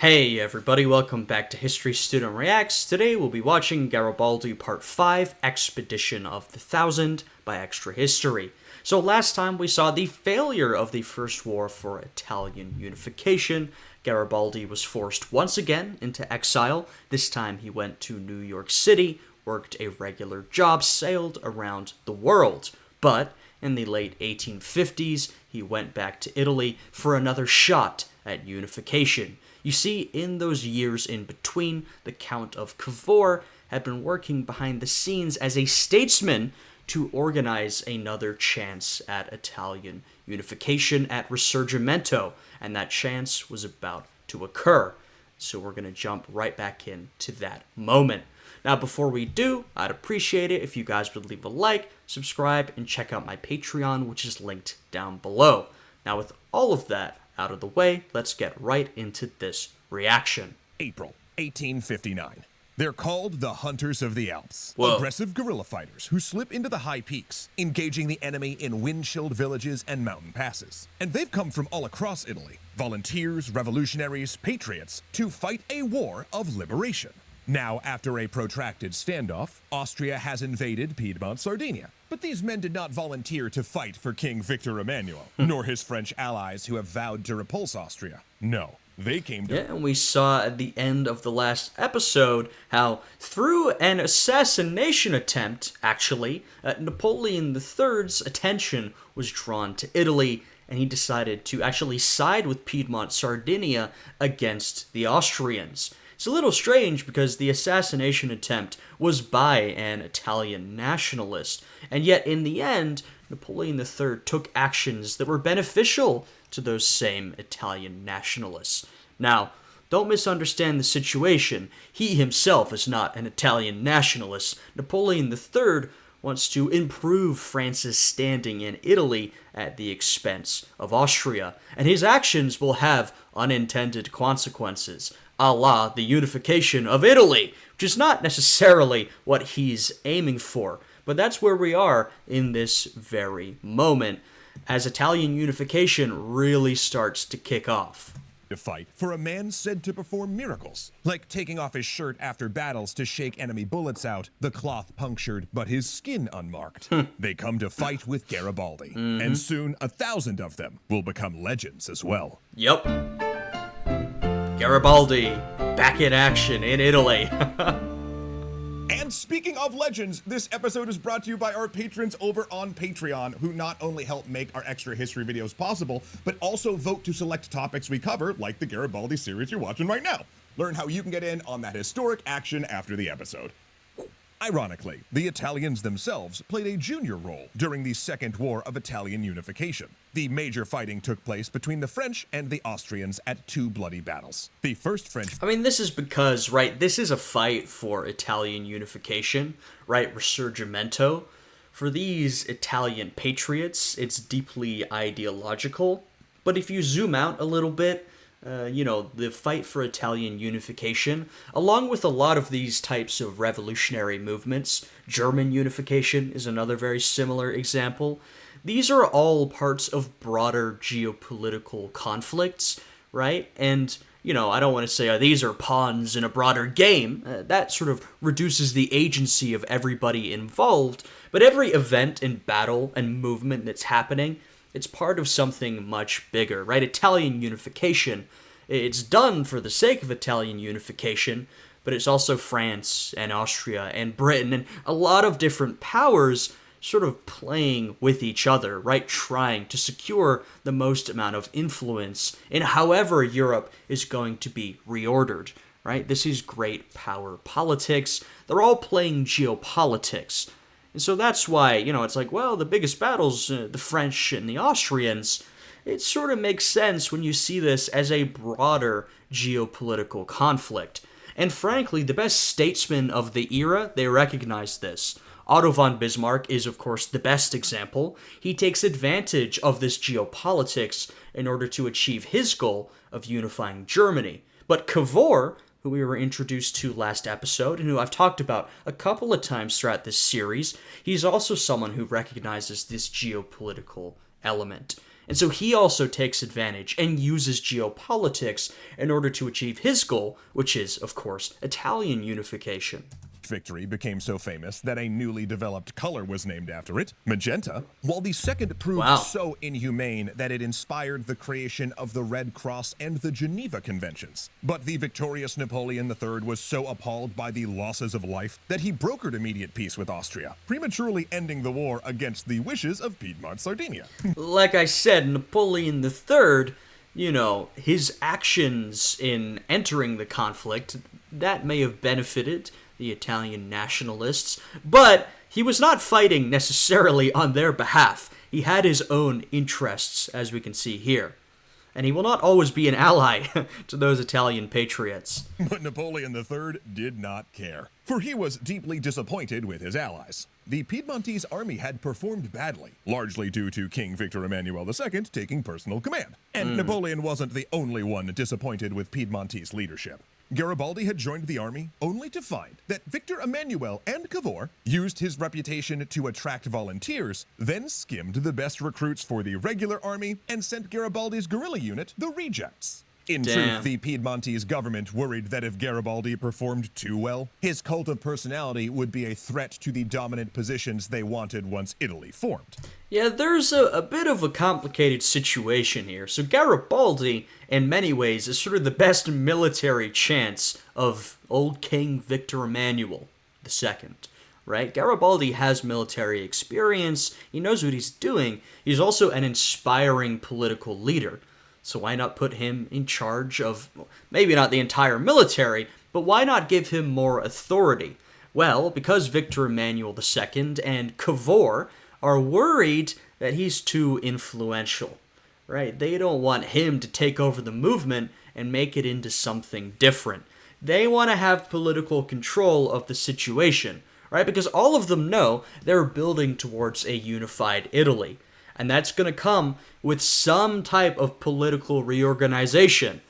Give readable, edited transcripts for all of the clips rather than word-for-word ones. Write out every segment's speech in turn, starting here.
Hey everybody, welcome back to History Student Reacts. Today we'll be watching Garibaldi Part 5, Expedition of the Thousand by Extra History. So last time we saw the failure of the First War for Italian unification. Garibaldi was forced once again into exile. This time he went to New York City, worked a regular job, sailed around the world. But in the late 1850s, he went back to Italy for another shot at unification. You see, in those years in between, the Count of Cavour had been working behind the scenes as a statesman to organize another chance at Italian unification at Risorgimento, and that chance was about to occur. So we're going to jump right back into that moment. Now, before we do, I'd appreciate it if you guys would leave a like, subscribe, and check out my Patreon, which is linked down below. Now, with all of that out of the way, let's get right into this reaction. April 1859. They're called the Hunters of the Alps. Whoa. Aggressive guerrilla fighters who slip into the high peaks, engaging the enemy in wind-chilled villages and mountain passes. And they've come from all across Italy, volunteers, revolutionaries, patriots, to fight a war of liberation. Now, after a protracted standoff, Austria has invaded Piedmont, Sardinia. But these men did not volunteer to fight for King Victor Emmanuel, nor his French allies who have vowed to repulse Austria. No, they came to... Yeah, and we saw at the end of the last episode how through an assassination attempt, actually, Napoleon III's attention was drawn to Italy, and he decided to actually side with Piedmont, Sardinia against the Austrians. It's a little strange because the assassination attempt was by an Italian nationalist, and yet in the end, Napoleon III took actions that were beneficial to those same Italian nationalists. Now, don't misunderstand the situation. He himself is not an Italian nationalist. Napoleon III wants to improve France's standing in Italy at the expense of Austria, and his actions will have unintended consequences, a la the unification of Italy, which is not necessarily what he's aiming for. But that's where we are in this very moment, as Italian unification really starts to kick off. To fight for a man said to perform miracles, like taking off his shirt after battles to shake enemy bullets out, the cloth punctured but his skin unmarked. They come to fight with Garibaldi, and soon 1,000 of them will become legends as well. Yep. Garibaldi, back in action in Italy. And speaking of legends, this episode is brought to you by our patrons over on Patreon, who not only help make our extra history videos possible, but also vote to select topics we cover, like the Garibaldi series you're watching right now. Learn how you can get in on that historic action after the episode. Ironically, the Italians themselves played a junior role during the Second War of Italian Unification. The major fighting took place between the French and the Austrians at two bloody battles. The first French... This is because, right, this is a fight for Italian unification, right, Risorgimento. For these Italian patriots, it's deeply ideological. But if you zoom out a little bit, the fight for Italian unification, along with a lot of these types of revolutionary movements, German unification is another very similar example. These are all parts of broader geopolitical conflicts, right? And, I don't want to say these are pawns in a broader game. That sort of reduces the agency of everybody involved. But every event and battle and movement that's happening, it's part of something much bigger, right? Italian unification, it's done for the sake of Italian unification, but it's also France and Austria and Britain and a lot of different powers sort of playing with each other, right? Trying to secure the most amount of influence in however Europe is going to be reordered, right? This is great power politics. They're all playing geopolitics. And so that's why, it's like, well, the biggest battles, the French and the Austrians, it sort of makes sense when you see this as a broader geopolitical conflict. And frankly, the best statesmen of the era, they recognize this. Otto von Bismarck is, of course, the best example. He takes advantage of this geopolitics in order to achieve his goal of unifying Germany. But Cavour, who we were introduced to last episode, and who I've talked about a couple of times throughout this series, he's also someone who recognizes this geopolitical element. And so he also takes advantage and uses geopolitics in order to achieve his goal, which is, of course, Italian unification. Victory became so famous that a newly developed color was named after it, magenta, while the second proved so inhumane that it inspired the creation of the Red Cross and the Geneva Conventions. But the victorious Napoleon III was so appalled by the losses of life that he brokered immediate peace with Austria, prematurely ending the war against the wishes of Piedmont Sardinia. Like I said, Napoleon III, his actions in entering the conflict, that may have benefited the Italian nationalists, but he was not fighting necessarily on their behalf. He had his own interests, as we can see here. And he will not always be an ally to those Italian patriots. But Napoleon III did not care, for he was deeply disappointed with his allies. The Piedmontese army had performed badly, largely due to King Victor Emmanuel II taking personal command. And Napoleon wasn't the only one disappointed with Piedmontese leadership. Garibaldi had joined the army only to find that Victor Emmanuel and Cavour used his reputation to attract volunteers, then skimmed the best recruits for the regular army and sent Garibaldi's guerrilla unit, the Rejects. In truth, the Piedmontese government worried that if Garibaldi performed too well, his cult of personality would be a threat to the dominant positions they wanted once Italy formed. Yeah, there's a bit of a complicated situation here. So Garibaldi, in many ways, is sort of the best military chance of old King Victor Emmanuel II, right? Garibaldi has military experience, he knows what he's doing, he's also an inspiring political leader. So why not put him in charge of, maybe not the entire military, but why not give him more authority? Well, because Victor Emmanuel II and Cavour are worried that he's too influential, right? They don't want him to take over the movement and make it into something different. They want to have political control of the situation, right? Because all of them know they're building towards a unified Italy. And that's going to come with some type of political reorganization.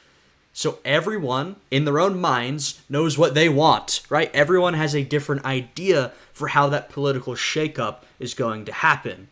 So everyone, in their own minds, knows what they want, right? Everyone has a different idea for how that political shakeup is going to happen.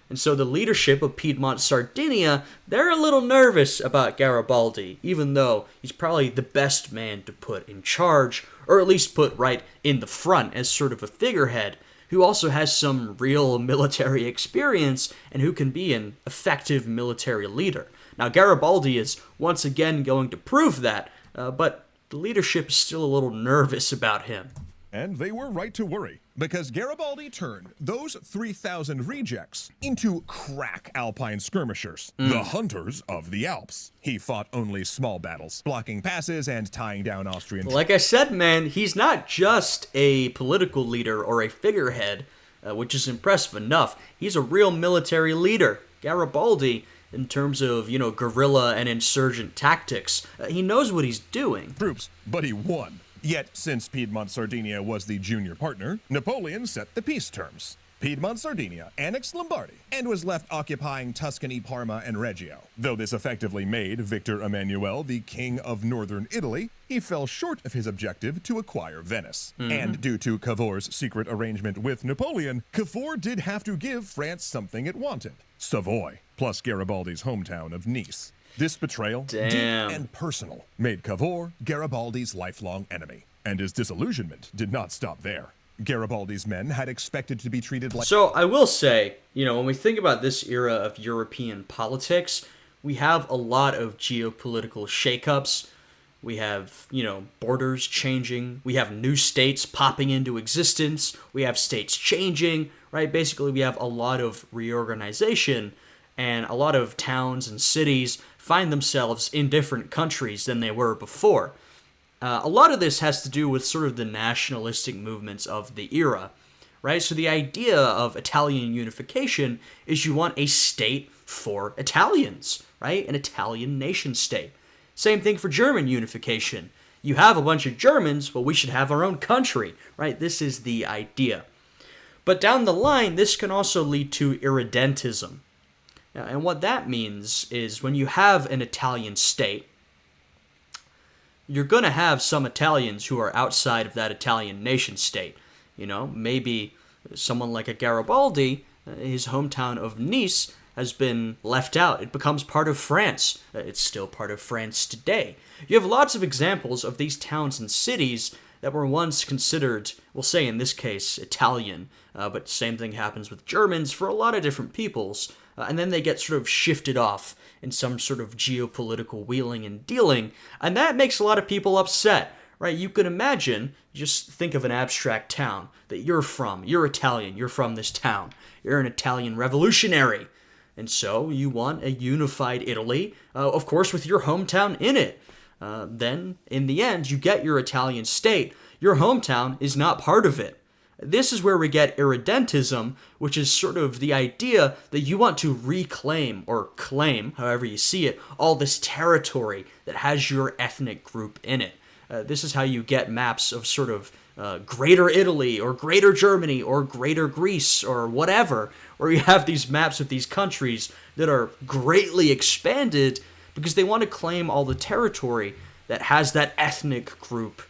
And so the leadership of Piedmont Sardinia, they're a little nervous about Garibaldi, even though he's probably the best man to put in charge, or at least put right in the front as sort of a figurehead, who also has some real military experience and who can be an effective military leader. Now, Garibaldi is once again going to prove that, but the leadership is still a little nervous about him. And they were right to worry, because Garibaldi turned those 3,000 rejects into crack Alpine skirmishers, the hunters of the Alps. He fought only small battles, blocking passes and tying down Austrian troops. Like I said, man, he's not just a political leader or a figurehead, which is impressive enough. He's a real military leader. Garibaldi, in terms of, guerrilla and insurgent tactics, he knows what he's doing. Troops, but he won. Yet, since Piedmont Sardinia was the junior partner, Napoleon set the peace terms. Piedmont Sardinia annexed Lombardy and was left occupying Tuscany, Parma, and Reggio. Though this effectively made Victor Emmanuel the king of northern Italy, he fell short of his objective to acquire Venice. And due to Cavour's secret arrangement with Napoleon, Cavour did have to give France something it wanted: Savoy, plus Garibaldi's hometown of Nice. This betrayal, deep and personal, made Cavour Garibaldi's lifelong enemy. And his disillusionment did not stop there. Garibaldi's men had expected to be treated like... So I will say, when we think about this era of European politics, we have a lot of geopolitical shakeups. We have, borders changing. We have new states popping into existence. We have states changing, right? Basically, we have a lot of reorganization, and a lot of towns and cities find themselves in different countries than they were before. A lot of this has to do with sort of the nationalistic movements of the era, right? So the idea of Italian unification is you want a state for Italians, right? An Italian nation state. Same thing for German unification. You have a bunch of Germans, but we should have our own country, right? This is the idea. But down the line, this can also lead to irredentism. And what that means is when you have an Italian state, you're going to have some Italians who are outside of that Italian nation state. Maybe someone like a Garibaldi, his hometown of Nice, has been left out. It becomes part of France. It's still part of France today. You have lots of examples of these towns and cities that were once considered, we'll say in this case, Italian, but same thing happens with Germans for a lot of different peoples, and then they get sort of shifted off in some sort of geopolitical wheeling and dealing, and that makes a lot of people upset, right? You can imagine, just think of an abstract town that you're from. You're Italian, you're from this town. You're an Italian revolutionary. And so you want a unified Italy, of course, with your hometown in it. Then, in the end, you get your Italian state. Your hometown is not part of it. This is where we get irredentism, which is sort of the idea that you want to reclaim, or claim, however you see it, all this territory that has your ethnic group in it. This is how you get maps of sort of Greater Italy, or Greater Germany, or Greater Greece, or whatever, where you have these maps of these countries that are greatly expanded because they want to claim all the territory that has that ethnic group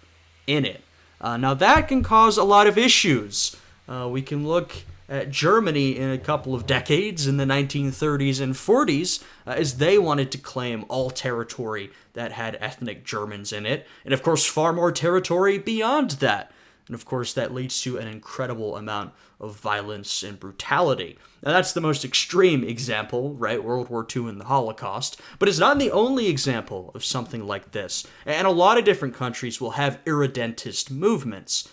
in it. Now that can cause a lot of issues. We can look at Germany in a couple of decades in the 1930s and 40s as they wanted to claim all territory that had ethnic Germans in it, and of course far more territory beyond that. And of course that leads to an incredible amount of violence and brutality. Now that's the most extreme example, right? World War II and the Holocaust. But it's not the only example of something like this. And a lot of different countries will have irredentist movements.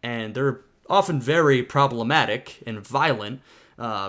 And they're often very problematic and violent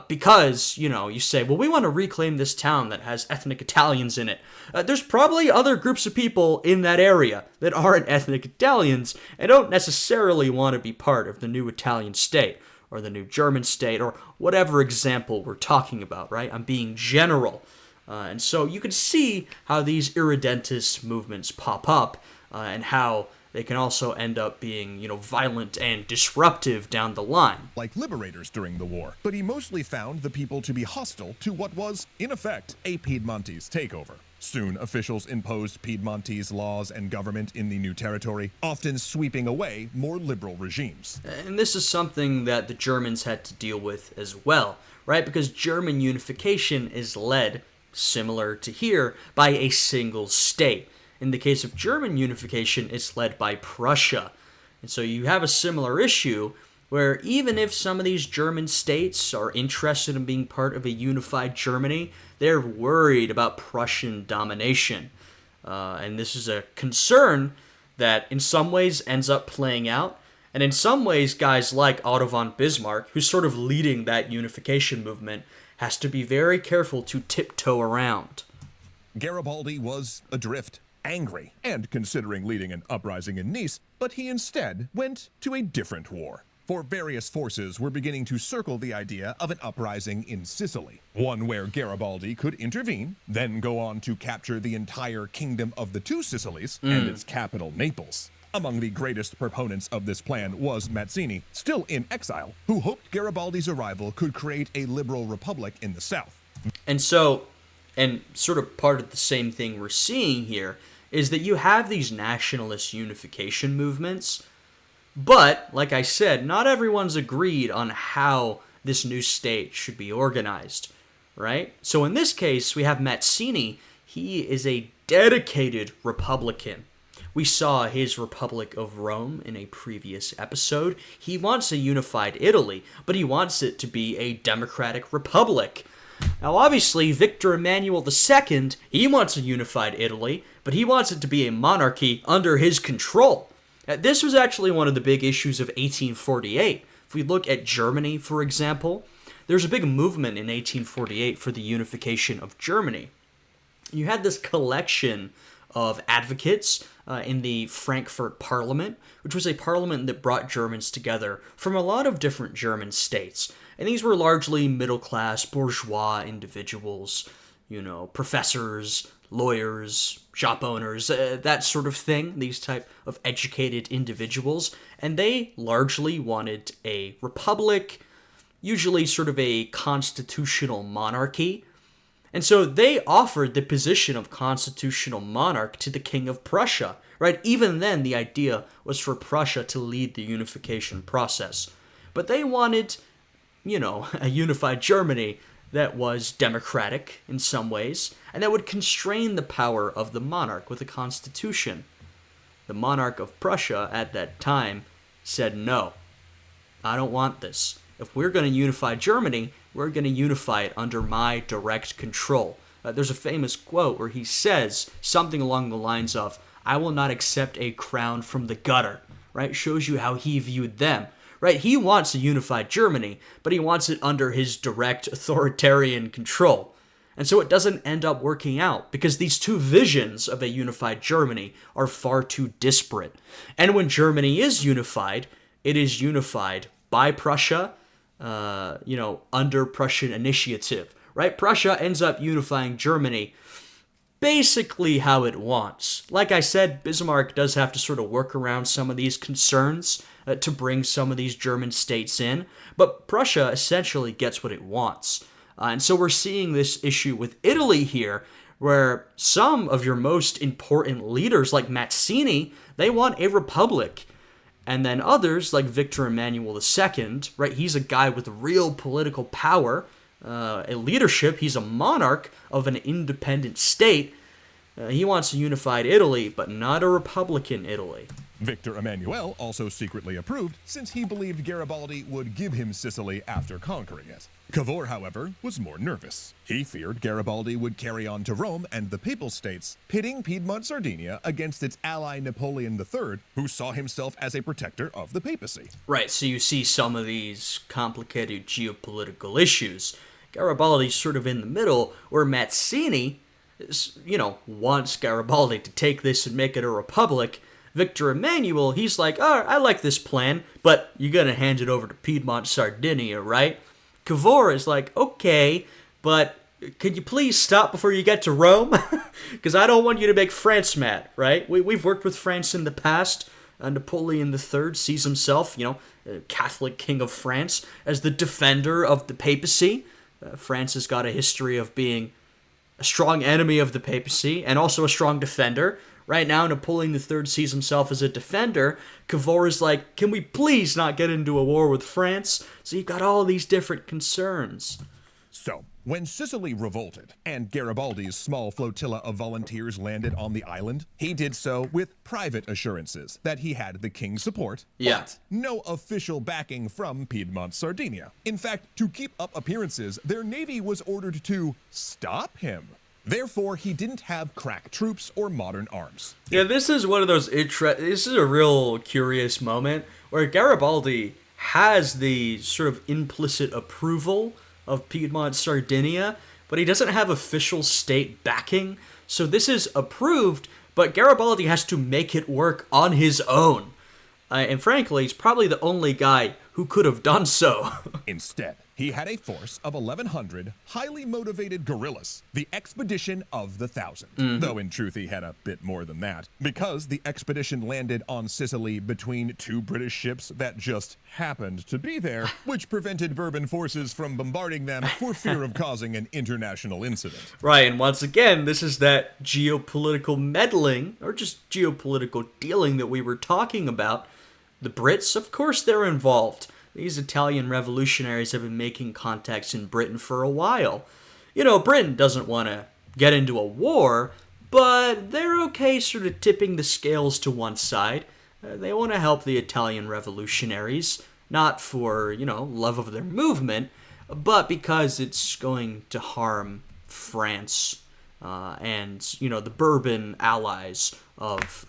because, you say, well, we want to reclaim this town that has ethnic Italians in it. There's probably other groups of people in that area that aren't ethnic Italians and don't necessarily want to be part of the new Italian state or the new German state or whatever example we're talking about, right? I'm being general. And so you can see how these irredentist movements pop up and how they can also end up being, violent and disruptive down the line. Like liberators during the war, but he mostly found the people to be hostile to what was, in effect, a Piedmontese takeover. Soon, officials imposed Piedmontese laws and government in the new territory, often sweeping away more liberal regimes. And this is something that the Germans had to deal with as well, right? Because German unification is led, similar to here, by a single state. In the case of German unification, it's led by Prussia. And so you have a similar issue where even if some of these German states are interested in being part of a unified Germany, they're worried about Prussian domination. And this is a concern that in some ways ends up playing out. And in some ways, guys like Otto von Bismarck, who's sort of leading that unification movement, has to be very careful to tiptoe around. Garibaldi was adrift, angry, and considering leading an uprising in Nice, but he instead went to a different war. For various forces were beginning to circle the idea of an uprising in Sicily, one where Garibaldi could intervene, then go on to capture the entire Kingdom of the Two Sicilies and its capital, Naples. Among the greatest proponents of this plan was Mazzini, still in exile, who hoped Garibaldi's arrival could create a liberal republic in the south. And so, and sort of part of the same thing we're seeing here, is that you have these nationalist unification movements, but, like I said, not everyone's agreed on how this new state should be organized, right? So in this case, we have Mazzini. He is a dedicated Republican. We saw his Republic of Rome in a previous episode. He wants a unified Italy, but he wants it to be a democratic republic. Now, obviously, Victor Emmanuel II, he wants a unified Italy, but he wants it to be a monarchy under his control. This was actually one of the big issues of 1848. If we look at Germany, for example, there's a big movement in 1848 for the unification of Germany. You had this collection of advocates in the Frankfurt Parliament, which was a parliament that brought Germans together from a lot of different German states. And these were largely middle-class, bourgeois individuals, professors, lawyers, shop owners, that sort of thing, these type of educated individuals. And they largely wanted a republic, usually sort of a constitutional monarchy. And so they offered the position of constitutional monarch to the King of Prussia, right? Even then, the idea was for Prussia to lead the unification process. But they wanted, a unified Germany that was democratic in some ways, and that would constrain the power of the monarch with a constitution. The monarch of Prussia at that time said, no, I don't want this. If we're going to unify Germany, we're going to unify it under my direct control. There's a famous quote where he says something along the lines of, I will not accept a crown from the gutter, right? Shows you how he viewed them, right? He wants a unified Germany, but he wants it under his direct authoritarian control. And so it doesn't end up working out because these two visions of a unified Germany are far too disparate. And when Germany is unified, it is unified by Prussia, under Prussian initiative, right? Prussia ends up unifying Germany basically how it wants. Like I said, Bismarck does have to sort of work around some of these concerns to bring some of these German states in, but Prussia essentially gets what it wants. And so we're seeing this issue with Italy here, where some of your most important leaders, like Mazzini, they want a republic. And then others, like Victor Emmanuel II, right? He's a guy with real political power, a leadership. He's a monarch of an independent state. He wants a unified Italy, but not a republican Italy. Victor Emmanuel also secretly approved, since he believed Garibaldi would give him Sicily after conquering it. Cavour, however, was more nervous. He feared Garibaldi would carry on to Rome and the Papal States, pitting Piedmont Sardinia against its ally Napoleon III, who saw himself as a protector of the papacy. Right, so you see some of these complicated geopolitical issues. Garibaldi's sort of in the middle, where Mazzini, wants Garibaldi to take this and make it a republic. Victor Emmanuel, he's like, oh, I like this plan, but you're going to hand it over to Piedmont Sardinia, right? Cavour is like, okay, but could you please stop before you get to Rome? Because I don't want you to make France mad, right? We've worked with France in the past. Napoleon III sees himself, Catholic king of France, as the defender of the papacy. France has got a history of being a strong enemy of the papacy and also a strong defender. Right now, Napoleon III sees himself as a defender. Cavour is like, can we please not get into a war with France? So you've got all these different concerns. So, when Sicily revolted and Garibaldi's small flotilla of volunteers landed on the island, he did so with private assurances that he had the king's support, but no official backing from Piedmont Sardinia. In fact, to keep up appearances, their navy was ordered to stop him. Therefore, he didn't have crack troops or modern arms. Yeah, this is one of those this is a real curious moment where Garibaldi has the sort of implicit approval of Piedmont Sardinia, but he doesn't have official state backing. So this is approved, but Garibaldi has to make it work on his own. And frankly, he's probably the only guy who could have done so. Instead, he had a force of 1,100 highly motivated guerrillas, the Expedition of the Thousand. Though in truth he had a bit more than that, because the expedition landed on Sicily between two British ships that just happened to be there, which prevented Bourbon forces from bombarding them for fear of causing an international incident. Right, and once again, this is that geopolitical meddling, or just geopolitical dealing that we were talking about. The Brits, of course they're involved. These Italian revolutionaries have been making contacts in Britain for a while. Britain doesn't want to get into a war, but they're okay sort of tipping the scales to one side. They want to help the Italian revolutionaries, not for, love of their movement, but because it's going to harm France and, the Bourbon allies of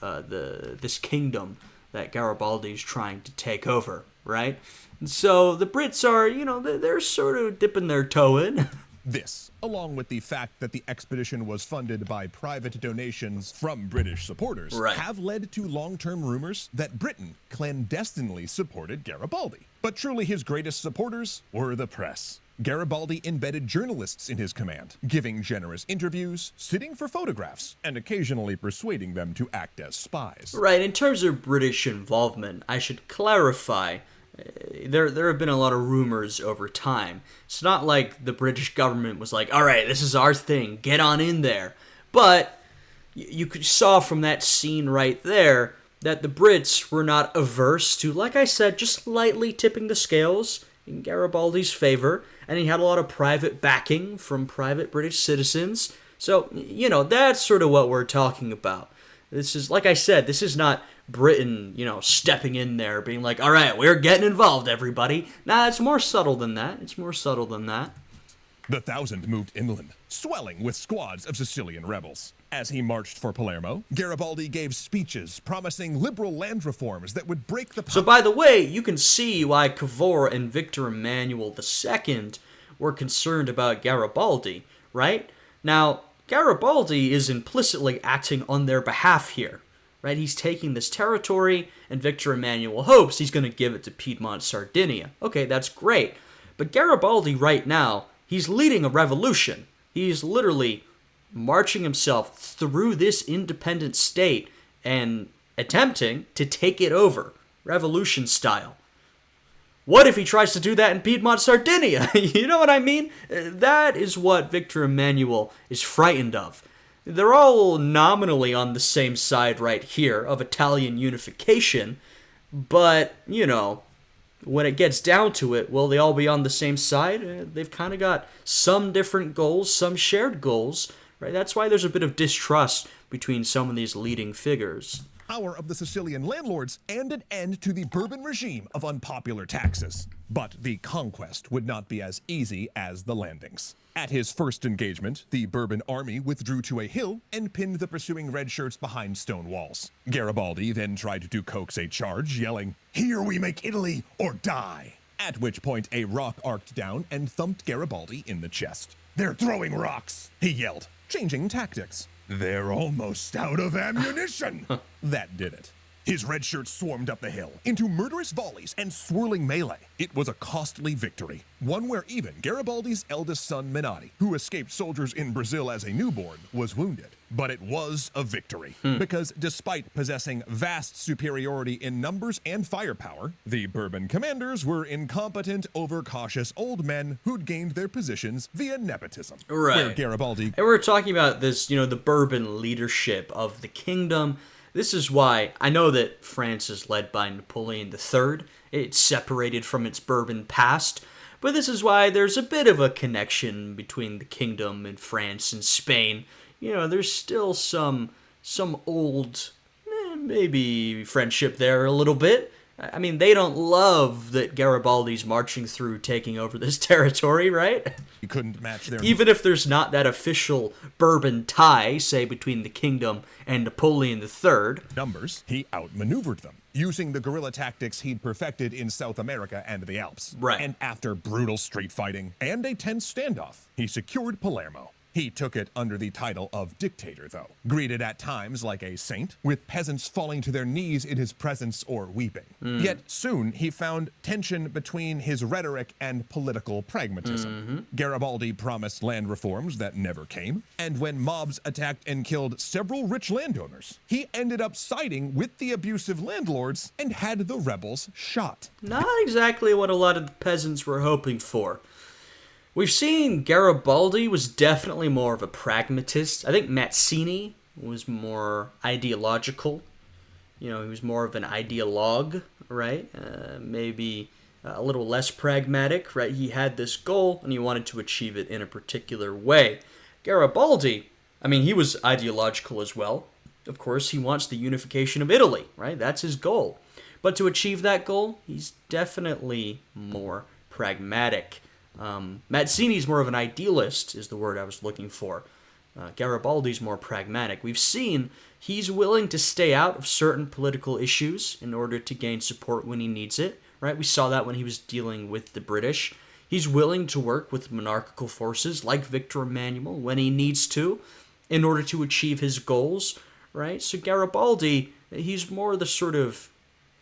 this kingdom that Garibaldi is trying to take over, right? And so the Brits are, they're sort of dipping their toe in. This, along with the fact that the expedition was funded by private donations from British supporters, have led to long-term rumors that Britain clandestinely supported Garibaldi. But truly his greatest supporters were the press. Garibaldi embedded journalists in his command, giving generous interviews, sitting for photographs, and occasionally persuading them to act as spies. Right, in terms of British involvement, I should clarify, there have been a lot of rumors over time. It's not like the British government was like, all right, this is our thing, get on in there. But you saw from that scene right there that the Brits were not averse to, like I said, just lightly tipping the scales in Garibaldi's favor, and he had a lot of private backing from private British citizens. So, that's sort of what we're talking about. This is, like I said, this is not Britain, stepping in there, being like, all right, we're getting involved, everybody. Nah, it's more subtle than that. The 1,000 moved inland, swelling with squads of Sicilian rebels. As he marched for Palermo, Garibaldi gave speeches promising liberal land reforms that would break the... So, by the way, you can see why Cavour and Victor Emmanuel II were concerned about Garibaldi, right? Now, Garibaldi is implicitly acting on their behalf here, right? He's taking this territory, and Victor Emmanuel hopes he's going to give it to Piedmont Sardinia. Okay, that's great. But Garibaldi right now, he's leading a revolution. He's literally marching himself through this independent state and attempting to take it over, revolution style. What if he tries to do that in Piedmont Sardinia? You know what I mean? That is what Victor Emmanuel is frightened of. They're all nominally on the same side right here of Italian unification, but, when it gets down to it, will they all be on the same side? They've kind of got some different goals, some shared goals, right? That's why there's a bit of distrust between some of these leading figures. Power of the Sicilian landlords and an end to the Bourbon regime of unpopular taxes. But the conquest would not be as easy as the landings. At his first engagement, the Bourbon army withdrew to a hill and pinned the pursuing red shirts behind stone walls. Garibaldi then tried to coax a charge, yelling, "Here we make Italy or die!" At which point a rock arced down and thumped Garibaldi in the chest. "They're throwing rocks!" he yelled, changing tactics. "They're almost out of ammunition!" That did it. His red shirts swarmed up the hill into murderous volleys and swirling melee. It was a costly victory, one where even Garibaldi's eldest son Menotti, who escaped soldiers in Brazil as a newborn, was wounded. But it was a victory, because despite possessing vast superiority in numbers and firepower, the Bourbon commanders were incompetent, overcautious old men who'd gained their positions via nepotism. Right. Where Garibaldi... And we're talking about this, the Bourbon leadership of the kingdom. This is why I know that France is led by Napoleon III. It's separated from its Bourbon past. But this is why there's a bit of a connection between the kingdom and France and Spain. There's still some old, maybe friendship there a little bit. I mean, they don't love that Garibaldi's marching through taking over this territory, right? You couldn't match their... Even if there's not that official Bourbon tie, say, between the kingdom and Napoleon III. Numbers, he outmaneuvered them, using the guerrilla tactics he'd perfected in South America and the Alps. Right. And after brutal street fighting and a tense standoff, he secured Palermo. He took it under the title of dictator, though, greeted at times like a saint, with peasants falling to their knees in his presence or weeping. Yet soon he found tension between his rhetoric and political pragmatism. Garibaldi promised land reforms that never came, and when mobs attacked and killed several rich landowners, he ended up siding with the abusive landlords and had the rebels shot. Not exactly what a lot of the peasants were hoping for. We've seen Garibaldi was definitely more of a pragmatist. I think Mazzini was more ideological. He was more of an ideologue, right? Maybe a little less pragmatic, right? He had this goal and he wanted to achieve it in a particular way. Garibaldi, he was ideological as well. Of course, he wants the unification of Italy, right? That's his goal. But to achieve that goal, he's definitely more pragmatic. Mazzini's more of an idealist, is the word I was looking for. Garibaldi's more pragmatic. We've seen he's willing to stay out of certain political issues in order to gain support when he needs it, right? We saw that when he was dealing with the British. He's willing to work with monarchical forces like Victor Emmanuel when he needs to in order to achieve his goals, right? So Garibaldi, he's more the sort of,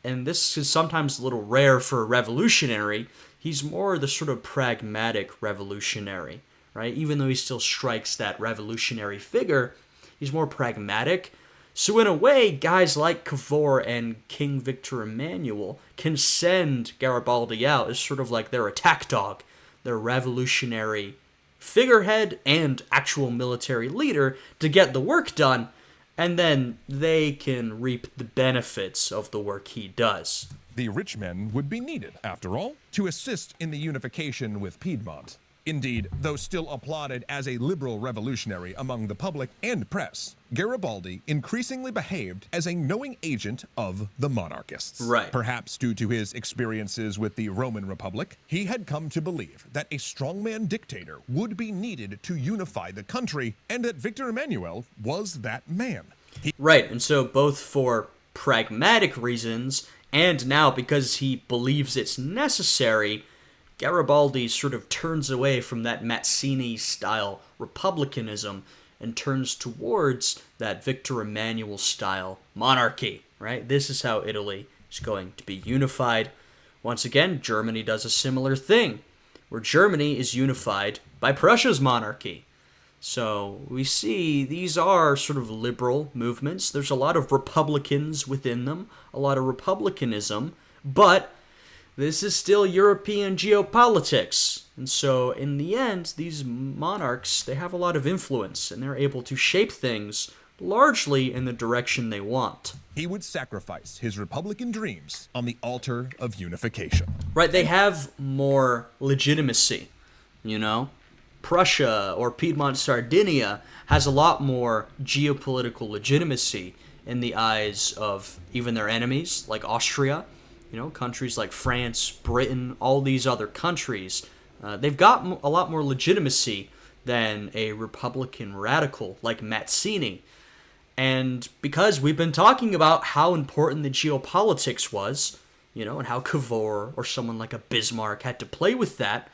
and this is sometimes a little rare for a revolutionary, he's more the sort of pragmatic revolutionary, right? Even though he still strikes that revolutionary figure, he's more pragmatic. So in a way, guys like Cavour and King Victor Emmanuel can send Garibaldi out as sort of like their attack dog, their revolutionary figurehead and actual military leader to get the work done, and then they can reap the benefits of the work he does. The rich men would be needed, after all, to assist in the unification with Piedmont. Indeed, though still applauded as a liberal revolutionary among the public and press, Garibaldi increasingly behaved as a knowing agent of the monarchists. Right. Perhaps due to his experiences with the Roman Republic, he had come to believe that a strongman dictator would be needed to unify the country, and that Victor Emmanuel was that man. Right, and so both for pragmatic reasons and now because he believes it's necessary, Garibaldi sort of turns away from that Mazzini-style republicanism and turns towards that Victor Emmanuel-style monarchy, right? This is how Italy is going to be unified. Once again, Germany does a similar thing, where Germany is unified by Prussia's monarchy. So we see these are sort of liberal movements. There's a lot of republicans within them, a lot of republicanism, but this is still European geopolitics. And so in the end, these monarchs, they have a lot of influence and they're able to shape things largely in the direction they want. He would sacrifice his republican dreams on the altar of unification. Right, they have more legitimacy, you know? Prussia or Piedmont Sardinia has a lot more geopolitical legitimacy in the eyes of even their enemies, like Austria. You know, countries like France, Britain, all these other countries, they've got a lot more legitimacy than a Republican radical like Mazzini. And because we've been talking about how important the geopolitics was, you know, and how Cavour or someone like a Bismarck had to play with that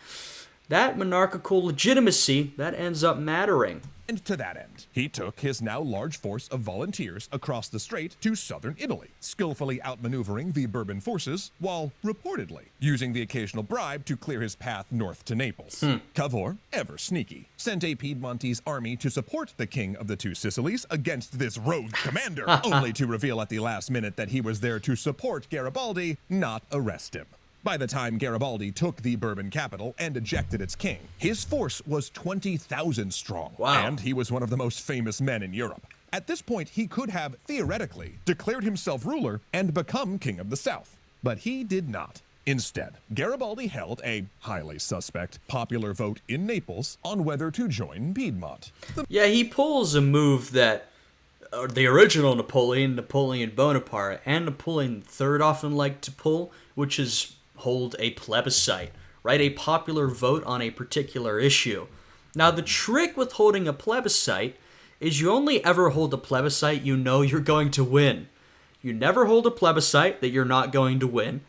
monarchical legitimacy, that ends up mattering. And to that end, he took his now large force of volunteers across the strait to southern Italy, skillfully outmaneuvering the Bourbon forces, while reportedly using the occasional bribe to clear his path north to Naples. Cavour, ever sneaky, sent a Piedmontese army to support the King of the Two Sicilies against this rogue commander, only to reveal at the last minute that he was there to support Garibaldi, not arrest him. By the time Garibaldi took the Bourbon capital and ejected its king, his force was 20,000 strong, wow. And he was one of the most famous men in Europe. At this point, he could have, theoretically, declared himself ruler and become king of the South. But he did not. Instead, Garibaldi held a highly suspect popular vote in Naples on whether to join Piedmont. Yeah, he pulls a move that the original Napoleon Bonaparte, and Napoleon III often liked to pull, which is hold a plebiscite, right? A popular vote on a particular issue. Now, the trick with holding a plebiscite is you only ever hold a plebiscite you know you're going to win. You never hold a plebiscite that you're not going to win,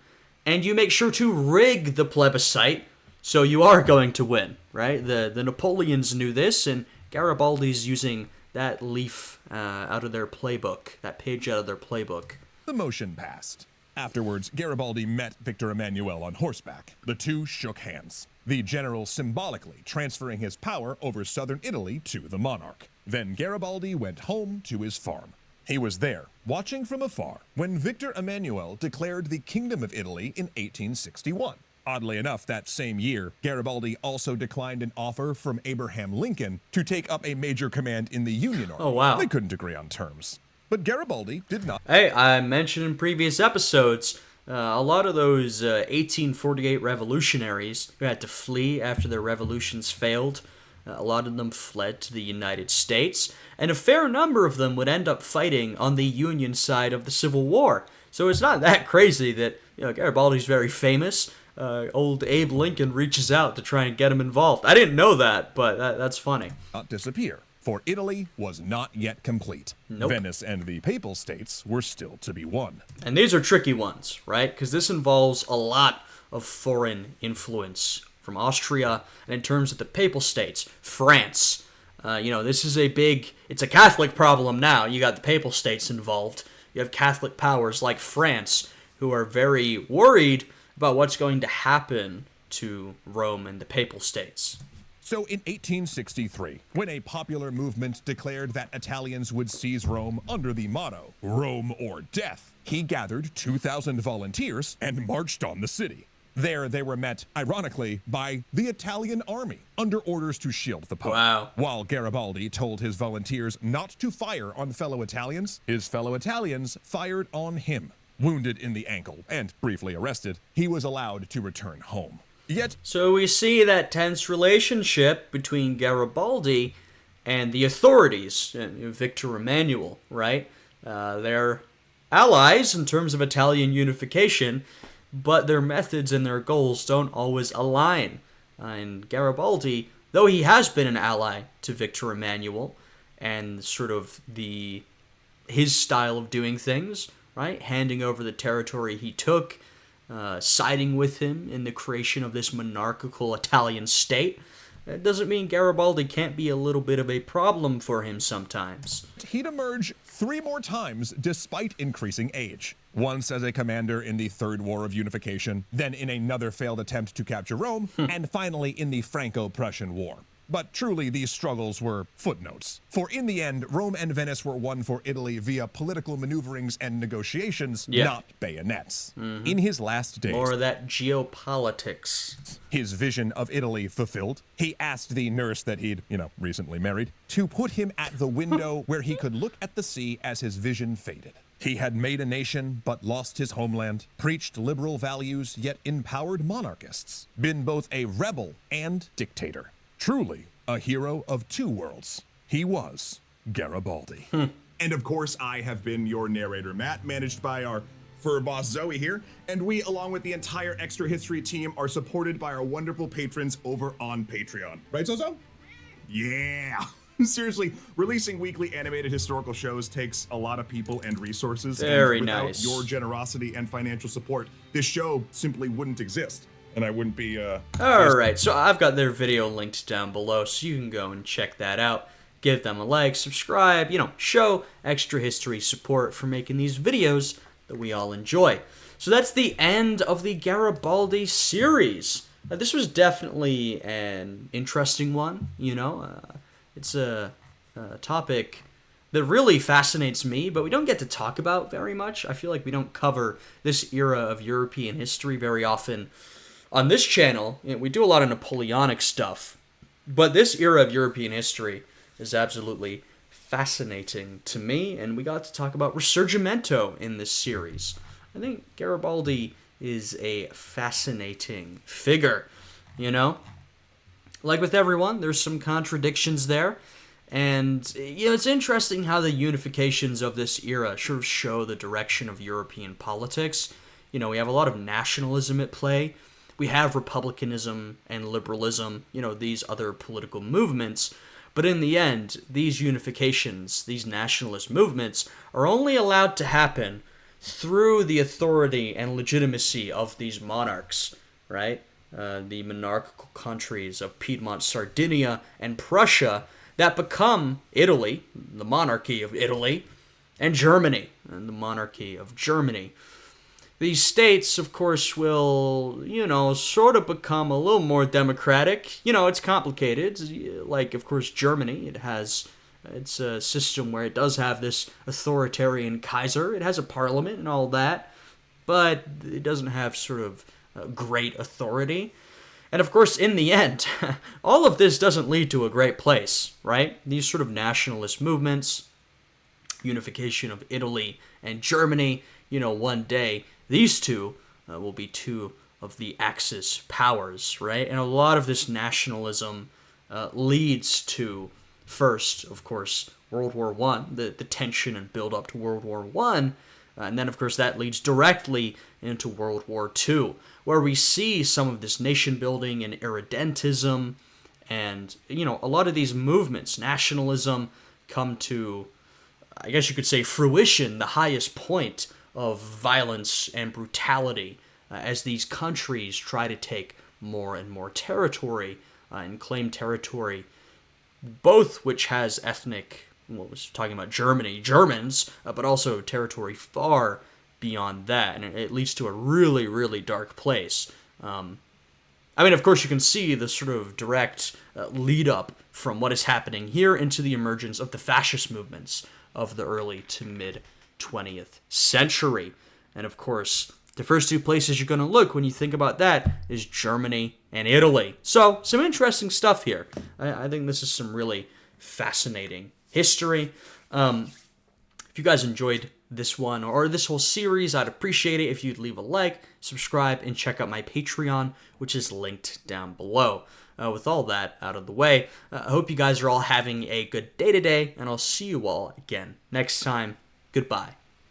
and you make sure to rig the plebiscite so you are going to win, right? The Napoleons knew this, and Garibaldi's using that leaf out of their playbook, that page out of their playbook. The motion passed. Afterwards, Garibaldi met Victor Emmanuel on horseback. The two shook hands, the general symbolically transferring his power over southern Italy to the monarch. Then Garibaldi went home to his farm. He was there, watching from afar, when Victor Emmanuel declared the Kingdom of Italy in 1861. Oddly enough, that same year, Garibaldi also declined an offer from Abraham Lincoln to take up a major command in the Union Army. Oh, wow. They couldn't agree on terms. But Garibaldi did not. Hey, I mentioned in previous episodes, a lot of those 1848 revolutionaries who had to flee after their revolutions failed, a lot of them fled to the United States, and a fair number of them would end up fighting on the Union side of the Civil War. So it's not that crazy that, you know, Garibaldi's very famous. Old Abe Lincoln reaches out to try and get him involved. I didn't know that, but that's funny. Not disappear, for Italy was not yet complete. Nope. Venice and the Papal States were still to be won. And these are tricky ones, right? Because this involves a lot of foreign influence from Austria, and in terms of the Papal States, France. This is it's a Catholic problem now. You got the Papal States involved. You have Catholic powers like France who are very worried about what's going to happen to Rome and the Papal States. So in 1863, when a popular movement declared that Italians would seize Rome under the motto, Rome or death, he gathered 2,000 volunteers and marched on the city. There they were met, ironically, by the Italian army, under orders to shield the Pope. Wow. While Garibaldi told his volunteers not to fire on fellow Italians, his fellow Italians fired on him. Wounded in the ankle and briefly arrested, he was allowed to return home. Yet, So we see that tense relationship between Garibaldi and the authorities, Victor Emmanuel, right? They're allies in terms of Italian unification, but their methods and their goals don't always align. And Garibaldi, though he has been an ally to Victor Emmanuel, and sort of his style of doing things, right? Handing over the territory he took, siding with him in the creation of this monarchical Italian state. That doesn't mean Garibaldi can't be a little bit of a problem for him sometimes. he'd emerge 3 more times despite increasing age. Once as a commander in the Third War of Unification, then in another failed attempt to capture Rome, and finally in the Franco-Prussian War. But truly, these struggles were footnotes. For in the end, Rome and Venice were won for Italy via political maneuverings and negotiations, not bayonets. In his last days, More of that geopolitics. his vision of Italy fulfilled, he asked the nurse that he'd, recently married, to put him at the window where he could look at the sea as his vision faded. He had made a nation, but lost his homeland, preached liberal values, yet empowered monarchists, been both a rebel and dictator. Truly, a hero of 2 worlds. He was Garibaldi. And of course, I have been your narrator, Matt, managed by our fur boss, Zoe, here. And we, along with the entire Extra History team, are supported by our wonderful patrons over on Patreon. Right, Zozo? Yeah. Seriously, releasing weekly animated historical shows takes a lot of people and resources. Very and without nice. your generosity and financial support, this show simply wouldn't exist. And I wouldn't be, Alright, so I've got their video linked down below, so you can go and check that out. Give them a like, subscribe, show Extra History support for making these videos that we all enjoy. So that's the end of the Garibaldi series. This was definitely an interesting one, It's a topic that really fascinates me, but we don't get to talk about very much. I feel like we don't cover this era of European history very often on this channel. We do a lot of Napoleonic stuff, but this era of European history is absolutely fascinating to me, and we got to talk about Risorgimento in this series. I think Garibaldi is a fascinating figure, Like with everyone, there's some contradictions there, and, it's interesting how the unifications of this era sort of show the direction of European politics. We have a lot of nationalism at play. We have republicanism and liberalism, these other political movements. But in the end, these unifications, these nationalist movements, are only allowed to happen through the authority and legitimacy of these monarchs, right? The monarchical countries of Piedmont, Sardinia, and Prussia that become Italy, the monarchy of Italy, and Germany, and the monarchy of Germany. These states, of course, will, sort of become a little more democratic. It's complicated. Like, of course, Germany, it's a system where it does have this authoritarian Kaiser. It has a parliament and all that, but it doesn't have sort of great authority. And, of course, in the end, all of this doesn't lead to a great place, right? These sort of nationalist movements, unification of Italy and Germany, one day these two will be 2 of the Axis powers, right? And a lot of this nationalism leads to, first, of course, World War I, the tension and build up to World War I, and then, of course, that leads directly into World War II, where we see some of this nation building and irredentism, and, a lot of these movements, nationalism, come to, I guess you could say, fruition, the highest point of violence and brutality as these countries try to take more and more territory and claim territory, both which has ethnic, was talking about Germany, Germans, but also territory far beyond that, and it leads to a really, really dark place. Of course, you can see the sort of direct lead up from what is happening here into the emergence of the fascist movements of the early to mid 20th century. And of course, the first 2 places you're going to look when you think about that is Germany and Italy. So, some interesting stuff here. I think this is some really fascinating history. If you guys enjoyed this one or this whole series, I'd appreciate it if you'd leave a like, subscribe, and check out my Patreon, which is linked down below. With all that out of the way, I hope you guys are all having a good day today, and I'll see you all again next time. Goodbye.